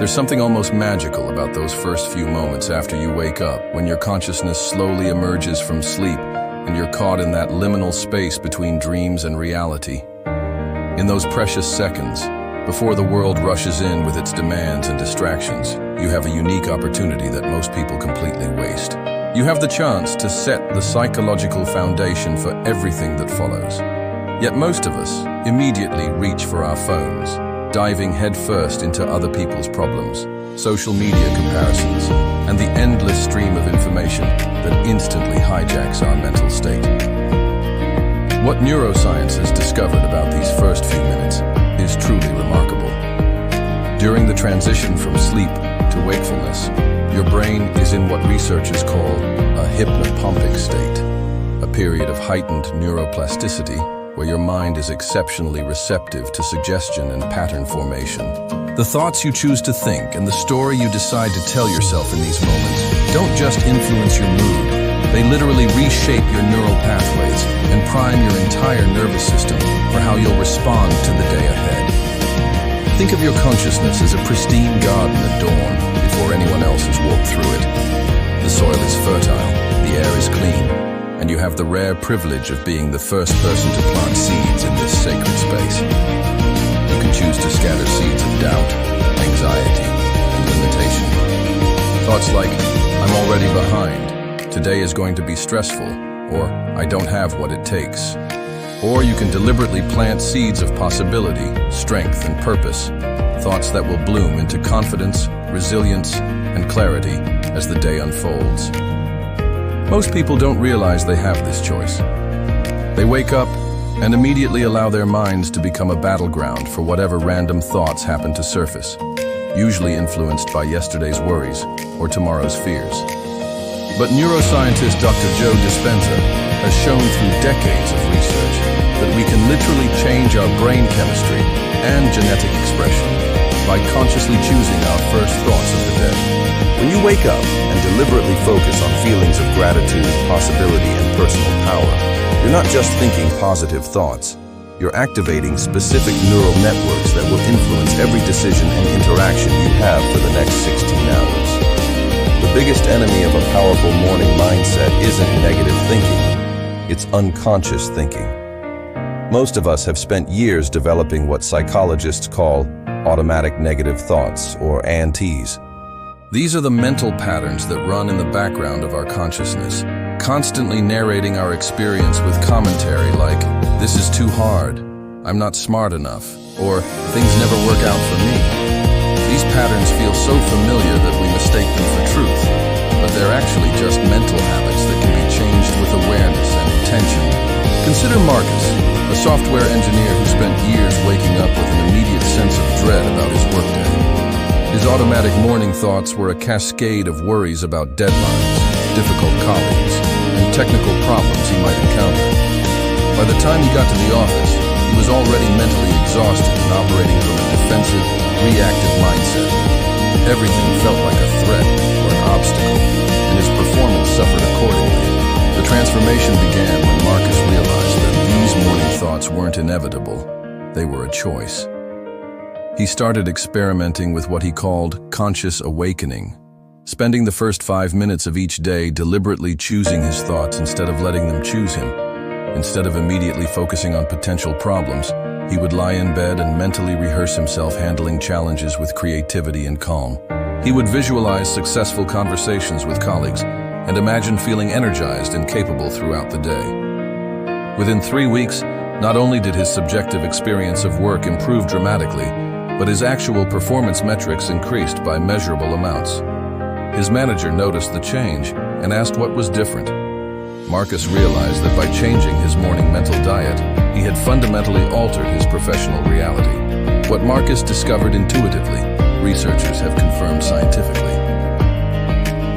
There's something almost magical about those first few moments after you wake up, when your consciousness slowly emerges from sleep and you're caught in that liminal space between dreams and reality. In those precious seconds, before the world rushes in with its demands and distractions, you have a unique opportunity that most people completely waste. You have the chance to set the psychological foundation for everything that follows. Yet most of us immediately reach for our phones, diving headfirst into other people's problems, social media comparisons, and the endless stream of information that instantly hijacks our mental state. What neuroscience has discovered about these first few minutes is truly remarkable. During the transition from sleep to wakefulness, your brain is in what researchers call a hypnopompic state, a period of heightened neuroplasticity where your mind is exceptionally receptive to suggestion and pattern formation. The thoughts you choose to think and the story you decide to tell yourself in these moments don't just influence your mood, they literally reshape your neural pathways and prime your entire nervous system for how you'll respond to the day ahead. Think of your consciousness as a pristine garden at dawn before anyone else has walked through it. The soil is fertile, the air is clean, and you have the rare privilege of being the first person to plant seeds in this sacred space. You can choose to scatter seeds of doubt, anxiety, and limitation. Thoughts like, I'm already behind, today is going to be stressful, or I don't have what it takes. Or you can deliberately plant seeds of possibility, strength, and purpose, thoughts that will bloom into confidence, resilience, and clarity as the day unfolds. Most people don't realize they have this choice. They wake up and immediately allow their minds to become a battleground for whatever random thoughts happen to surface, usually influenced by yesterday's worries or tomorrow's fears. But neuroscientist Dr. Joe Dispenza has shown through decades of research that we can literally change our brain chemistry and genetic expression by consciously choosing our first thoughts of the day. When you wake up and deliberately focus on feelings of gratitude, possibility, and personal power, you're not just thinking positive thoughts, you're activating specific neural networks that will influence every decision and interaction you have for the next 16 hours. The biggest enemy of a powerful morning mindset isn't negative thinking, it's unconscious thinking. Most of us have spent years developing what psychologists call automatic negative thoughts, or ANTs. These are the mental patterns that run in the background of our consciousness, constantly narrating our experience with commentary like, this is too hard, I'm not smart enough, or things never work out for me. These patterns feel so familiar that we mistake them for truth, but they're actually just mental habits that can be changed with awareness and intention. Consider Marcus, a software engineer who spent years waking up with an immediate sense of dread about his workday. His automatic morning thoughts were a cascade of worries about deadlines, difficult colleagues, and technical problems he might encounter. By the time he got to the office, he was already mentally exhausted and operating from a defensive, reactive mindset. Everything felt like a threat or an obstacle, and his performance suffered accordingly. The transformation began when Marcus realized that these morning thoughts weren't inevitable, they were a choice. He started experimenting with what he called conscious awakening, spending the first 5 minutes of each day deliberately choosing his thoughts instead of letting them choose him. Instead of immediately focusing on potential problems, he would lie in bed and mentally rehearse himself handling challenges with creativity and calm. He would visualize successful conversations with colleagues and imagine feeling energized and capable throughout the day. Within 3 weeks, not only did his subjective experience of work improve dramatically, but his actual performance metrics increased by measurable amounts. His manager noticed the change and asked what was different. Marcus realized that by changing his morning mental diet, he had fundamentally altered his professional reality. What Marcus discovered intuitively, researchers have confirmed scientifically.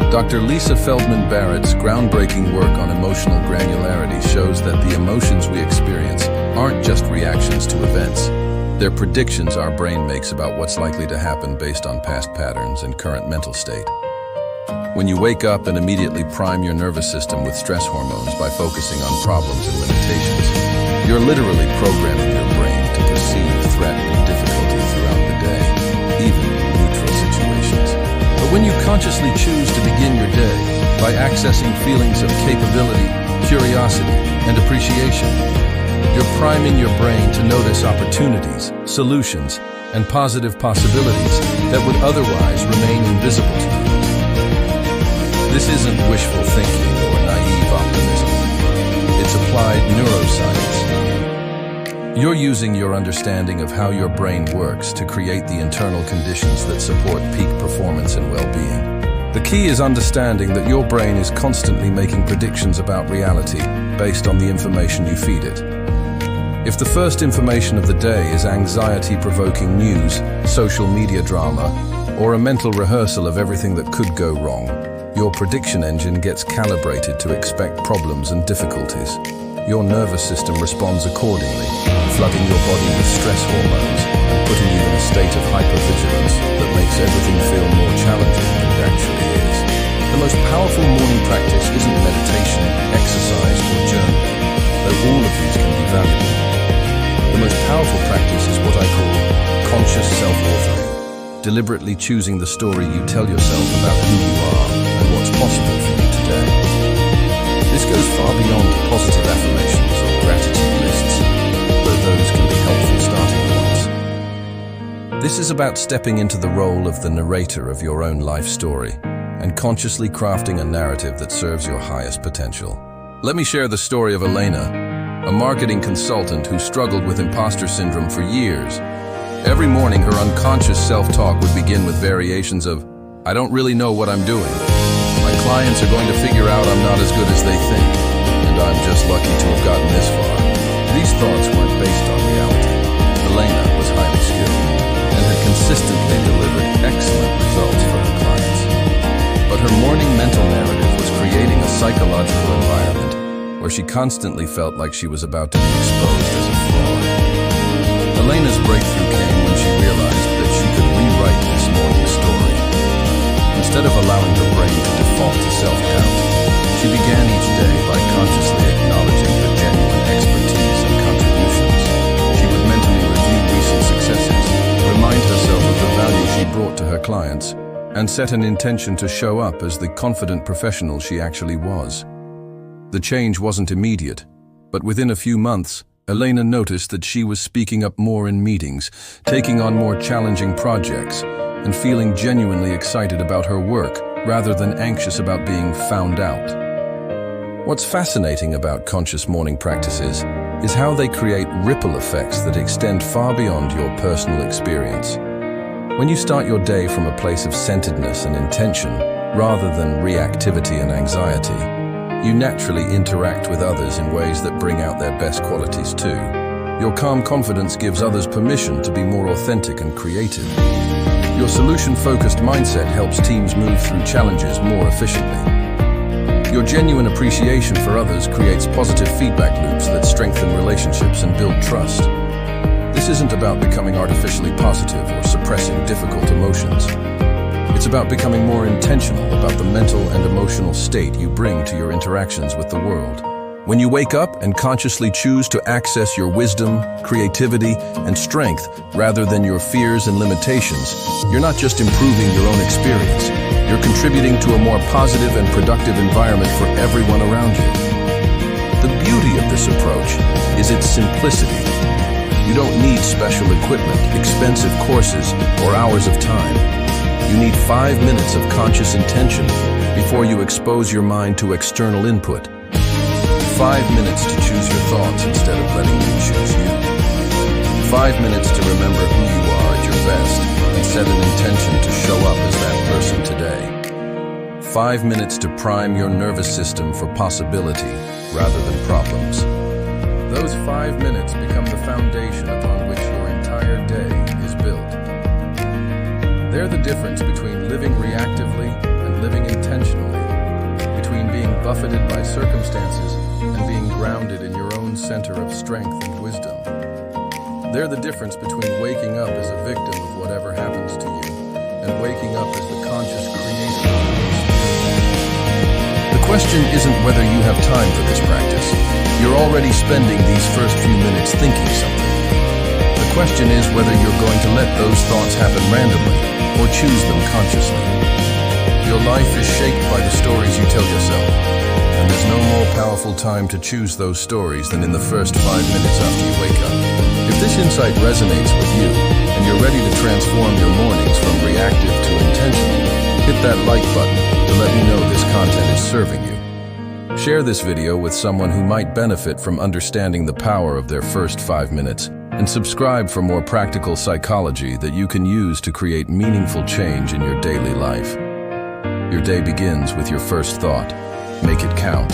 Dr. Lisa Feldman Barrett's groundbreaking work on emotional granularity shows that the emotions we experience aren't just reactions to events. They're predictions our brain makes about what's likely to happen based on past patterns and current mental state. When you wake up and immediately prime your nervous system with stress hormones by focusing on problems and limitations, you're literally programming your brain to perceive threat and difficulty throughout the day, even in neutral situations. consciously choose to begin your day by accessing feelings of capability, curiosity, and appreciation. You're priming your brain to notice opportunities, solutions, and positive possibilities that would otherwise remain invisible to you. This isn't wishful thinking or naive optimism. It's applied neuroscience. You're using your understanding of how your brain works to create the internal conditions that support peak performance and well-being. The key is understanding that your brain is constantly making predictions about reality based on the information you feed it. If the first information of the day is anxiety-provoking news, social media drama, or a mental rehearsal of everything that could go wrong, your prediction engine gets calibrated to expect problems and difficulties. Your nervous system responds accordingly, flooding your body with stress hormones and putting you in a state of hypervigilance that makes everything feel more challenging than it actually is. The most powerful morning practice isn't meditation, exercise, or journaling, though all of these can be valuable. The most powerful practice is what I call conscious self-authoring, deliberately choosing the story you tell yourself about who you are and what's possible for you today. This goes far beyond positive affirmations or gratitude lists, though those can be helpful starting points. This is about stepping into the role of the narrator of your own life story and consciously crafting a narrative that serves your highest potential. Let me share the story of Elena, a marketing consultant who struggled with imposter syndrome for years. Every morning, her unconscious self-talk would begin with variations of, "I don't really know what I'm doing. My clients are going to figure out I'm not as good as they think, and I'm just lucky to have gotten this far." These thoughts weren't based on reality. Elena was highly skilled and had consistently delivered excellent results for her clients. But her morning mental narrative was creating a psychological environment where she constantly felt like she was about to be exposed as a fraud. Elena's breakthrough came when she realized that she could rewrite this morning story. Instead of allowing her brain to default to self-doubt, she began each day by consciously acknowledging her genuine expertise and contributions. She would mentally review recent successes, remind herself of the value she brought to her clients, and set an intention to show up as the confident professional she actually was. The change wasn't immediate, but within a few months, Elena noticed that she was speaking up more in meetings, taking on more challenging projects, and feeling genuinely excited about her work rather than anxious about being found out. What's fascinating about conscious morning practices is how they create ripple effects that extend far beyond your personal experience. When you start your day from a place of centeredness and intention, rather than reactivity and anxiety, you naturally interact with others in ways that bring out their best qualities too. Your calm confidence gives others permission to be more authentic and creative. Your solution-focused mindset helps teams move through challenges more efficiently. Your genuine appreciation for others creates positive feedback loops that strengthen relationships and build trust. This isn't about becoming artificially positive or suppressing difficult emotions. It's about becoming more intentional about the mental and emotional state you bring to your interactions with the world. When you wake up and consciously choose to access your wisdom, creativity, and strength rather than your fears and limitations, you're not just improving your own experience, you're contributing to a more positive and productive environment for everyone around you. The beauty of this approach is its simplicity. You don't need special equipment, expensive courses, or hours of time. You need 5 minutes of conscious intention before you expose your mind to external input. 5 minutes to choose your thoughts instead of letting them choose you. 5 minutes to remember who you are at your best and set an intention to show up as that person today. 5 minutes to prime your nervous system for possibility rather than problems. Those 5 minutes become the foundation upon which your entire day is built. They're the difference between living reactively and living intentionally, between being buffeted by circumstances and being grounded in your own center of strength and wisdom. They're the difference between waking up as a victim of whatever happens to you and waking up as the conscious creator of your story. The question isn't whether you have time for this practice. You're already spending these first few minutes thinking something. The question is whether you're going to let those thoughts happen randomly or choose them consciously. Your life is shaped by the stories you tell yourself, and there's no more powerful time to choose those stories than in the first 5 minutes after you wake up. If this insight resonates with you, and you're ready to transform your mornings from reactive to intentional, hit that like button to let me know this content is serving you. Share this video with someone who might benefit from understanding the power of their first 5 minutes, and subscribe for more practical psychology that you can use to create meaningful change in your daily life. Your day begins with your first thought. Make it count.